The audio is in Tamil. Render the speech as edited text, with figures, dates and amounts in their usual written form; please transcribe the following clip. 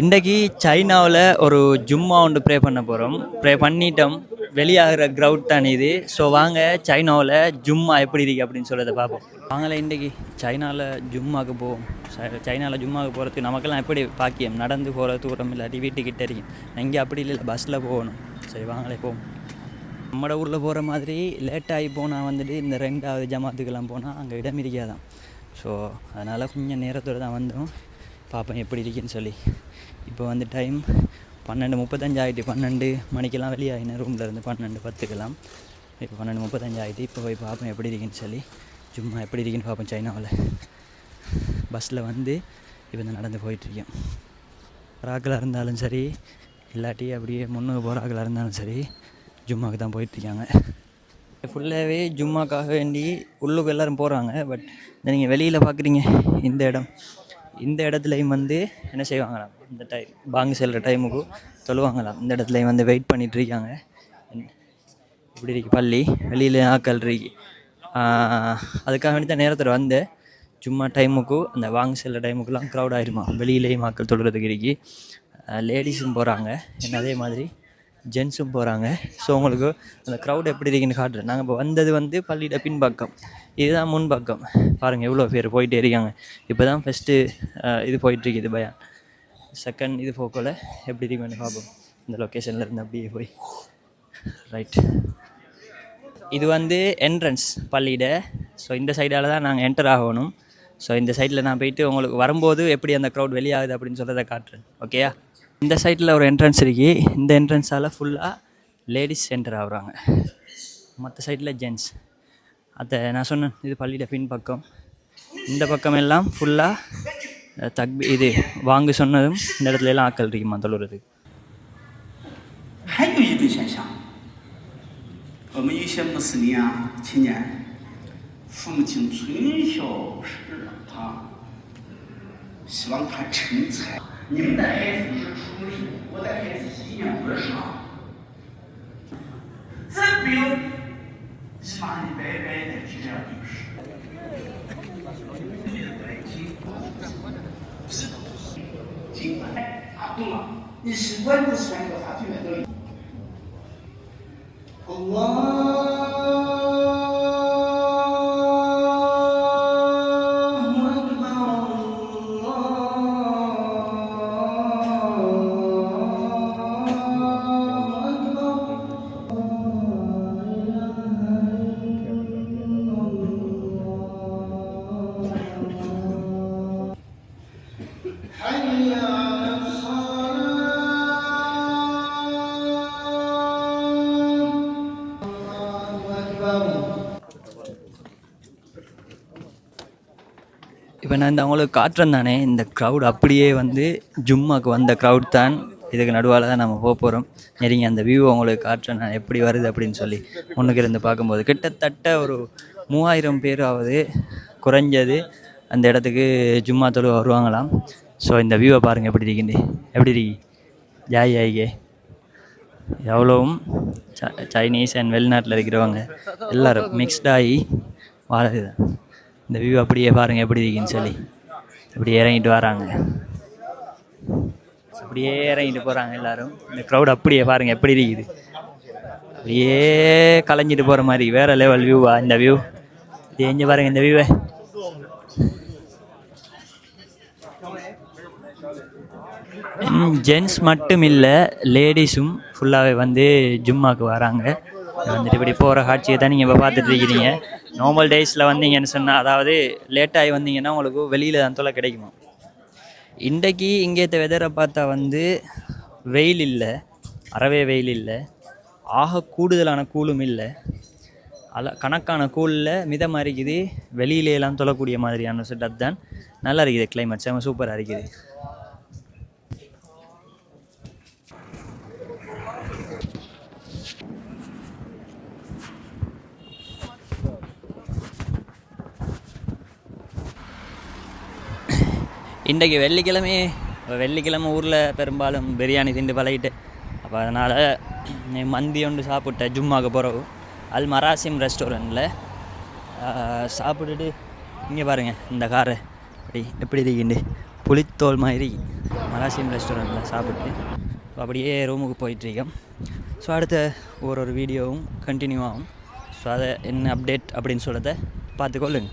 இன்றைக்கி சைனாவில் ஒரு ஜும்மா ஒன்று ப்ரே பண்ண போகிறோம். ப்ரே பண்ணிட்டோம். வெளியாகிற க்ரௌட் தான் இது. ஸோ வாங்க சைனாவில் ஜும்மா எப்படி இருக்குது அப்படின்னு சொல்கிறத பார்ப்போம். வாங்கலை இன்றைக்கி சைனாவில் ஜும்மாவுக்கு போவோம். சைனாவில் ஜும்மாவுக்கு போகிறதுக்கு நமக்கெல்லாம் எப்படி பாக்கியம், நடந்து போகிற தூரம் இல்லாட்டி வீட்டுக்கிட்ட இருக்கும். இங்கே அப்படி இல்லை, பஸ்ஸில் போகணும். சரி வாங்களே போவோம். நம்மட ஊரில் போகிற மாதிரி லேட்டாகி போனால் வந்துட்டு இந்த 2வது ஜமாத்துக்கெல்லாம் போனால் அங்கே இடம் இருக்காதான். ஸோ அதனால் கொஞ்சம் நேரத்தோடு தான் வந்தோம். பார்ப்போம் எப்படி இருக்குன்னு சொல்லி. இப்போ வந்து டைம் 12:35 ஆகிட்டு. 12 மணிக்கெல்லாம் வெளியாகினேன் ரூமில் இருந்து. 12:10 இப்போ 12:35 ஆகிட்டு. இப்போ போய் பார்ப்போம் எப்படி இருக்குன்னு சொல்லி. சும்மா எப்படி இருக்குன்னு பார்ப்போம். சைனாவில் பஸ்ஸில் வந்து இப்போ இந்த நடந்து போயிட்டுருக்கேன். ராக்களாக இருந்தாலும் சரி, இல்லாட்டி அப்படியே முன்னுக்கு போகிறாக்களாக இருந்தாலும் சரி, ஜும்மாவுக்கு தான் போயிட்டுருக்காங்க. ஃபுல்லாகவே ஜும்மாக்காக வேண்டி உள்ளுக்கு எல்லோரும் போகிறாங்க. பட் நீங்கள் வெளியில் பார்க்குறீங்க இந்த இடத்துலையும் வந்து என்ன செய்வாங்களாம், இந்த பாங்கு செல்கிற டைமுக்கு சொல்லுவாங்களாம். இந்த இடத்துலையும் வந்து வெயிட் பண்ணிகிட்ருக்காங்க. இப்படி இருக்கு பள்ளி, வெளியில் ஆக்கள் இருக்கு. அதுக்காக வேண்டி தான் நேரத்தில் வந்து சும்மா டைமுக்கு அந்த வாங்க செல்கிற டைமுக்குலாம் க்ரௌட் ஆகிடுமா. வெளியிலேயும் ஆக்கள் தொழுறதுக்கு இருக்கு. லேடிஸும் போகிறாங்க, அதே மாதிரி ஜென்ஸும் போகிறாங்க. ஸோ உங்களுக்கு அந்த க்ரௌட் எப்படி இருக்குன்னு காட்டுறேன். நாங்கள் இப்போ வந்தது வந்து பள்ளியோட பின்பக்கம், இதுதான் முன்பக்கம். பாருங்கள் எவ்வளோ பேர் போயிட்டே இருக்காங்க. இப்போ தான் ஃபஸ்ட்டு இது போயிட்டுருக்குது பயான். செகண்ட் இது போக்கோல எப்படி இருக்குன்னு பார்ப்போம். இந்த லொக்கேஷனில் இருந்து அப்படியே போய் ரைட். இது வந்து என்ட்ரன்ஸ் பள்ளியிட. ஸோ இந்த சைடால் தான் நாங்கள் என்டர் ஆகணும். ஸோ இந்த சைடில் நான் போயிட்டு உங்களுக்கு வரும்போது எப்படி அந்த க்ரௌட் வெளியாகுது அப்படின்னு சொல்கிறத காட்டுறேன். ஓகேயா? இந்த சைடில் ஒரு என்ட்ரன்ஸ் இருக்குது. இந்த என்ட்ரன்ஸால் ஃபுல்லாக லேடிஸ் என்டர் ஆகுறாங்க, மற்ற சைடில் ஜென்ஸ். அதை நான் சொன்னேன், இது பள்ளியோட பின்பக்கம். இந்த பக்கம் எல்லாம் ஃபுல்லாக இது வாங்க சொன்னதும் இந்த இடத்துல எல்லாம் ஆக்கள் இருக்குமா தொழுறதுக்கு. 还有一种现象，我们有些穆斯林青年，父母亲从小是他希望他成才。你们的孩子是出力，我的孩子一年不上，这不用一马一拜拜的，是这样就是。经啊，懂了，你习惯不习惯这个话题来的。இப்போ நான் இந்த அவங்களுக்கு காட்டுறேன் தானே, இந்த க்ரௌட் அப்படியே வந்து ஜும்மாவுக்கு வந்த க்ரௌட் தான். இதுக்கு நடுவால் தான் நம்ம போக போகிறோம். நெருங்கி அந்த வியூ அவங்களுக்கு காட்டுறேன் நான் எப்படி வருது அப்படின்னு சொல்லி. முன்னுக்கு இருந்து பார்க்கும்போது கிட்டத்தட்ட ஒரு 3000 பேராவது குறைஞ்சது அந்த இடத்துக்கு ஜும்மா தொழு வருவாங்களாம். ஸோ இந்த வியூவை பாருங்கள் எப்படி இருக்குண்டு. எப்படி இருக்கு ஜாய் ஆகியே. எவ்வளவும் சைனீஸ் அண்ட் வெளிநாட்டில் இருக்கிறவங்க எல்லோரும் மிக்ஸ்டாகி வாழது தான். இந்த வியூ அப்படியே பாருங்கள் எப்படி இருக்குன்னு சொல்லி. இப்படி இறங்கிட்டு வராங்க, அப்படியே இறங்கிட்டு போகிறாங்க எல்லோரும். இந்த க்ரௌட் அப்படியே பாருங்கள் எப்படி இருக்குது. அப்படியே கலைஞ்சிட்டு போகிற மாதிரி வேறு லெவல் வியூவா இந்த வியூ. இது எங்கே பாருங்கள் இந்த வியூவை. ஜென்ஸ் மட்டும் இல்லை, லேடிஸும் ஃபுல்லாகவே வந்து ஜும்மாவுக்கு வராங்க. வந்துட்டு இப்படி போகிற காட்சியை தான் நீங்கள் இப்போ பார்த்துட்டு இருக்கிறீங்க. நார்மல் டேஸில் வந்தீங்கன்னு சொன்னால், அதாவது லேட்டாகி வந்தீங்கன்னா உங்களுக்கு வெளியில் தான் தொலை கிடைக்குமா. இன்றைக்கி இங்கேத்த வெதரை பார்த்தா வந்து வெயில் இல்லை, அறவே வெயில் இல்லை, ஆக கூடுதலான கூலும் இல்லை, கணக்கான கூலில் மிதமாக இருக்குது. வெளியிலெல்லாம் தொழக்கூடிய மாதிரியான செட்டப் தான். நல்லா இருக்குது கிளைமேட், செம்ம சூப்பராக இருக்குது. இன்றைக்கி வெள்ளிக்கிழமை ஊரில் பெரும்பாலும் பிரியாணி திண்டு பழகிட்டு. அப்போ அதனால் மந்தி ஒன்று சாப்பிட்டேன் ஜும்மாவுக்கு போகிறவு. அல் மராசிம் ரெஸ்டாரண்ட்டில் சாப்பிட்டுட்டு இங்கே பாருங்கள் இந்த காரை எப்படி இருக்குண்டு புளித்தோல் மாதிரி மராசியம் ரெஸ்டாரண்ட்டில் சாப்பிட்டு அப்படியே ரூமுக்கு போயிட்டுருக்கோம். ஸோ அடுத்த ஒரு வீடியோவும் கண்டினியூ ஆகும். ஸோ அதை என்ன அப்டேட் அப்படின்னு சொல்கிறத பார்த்துக்கொள்ளுங்க.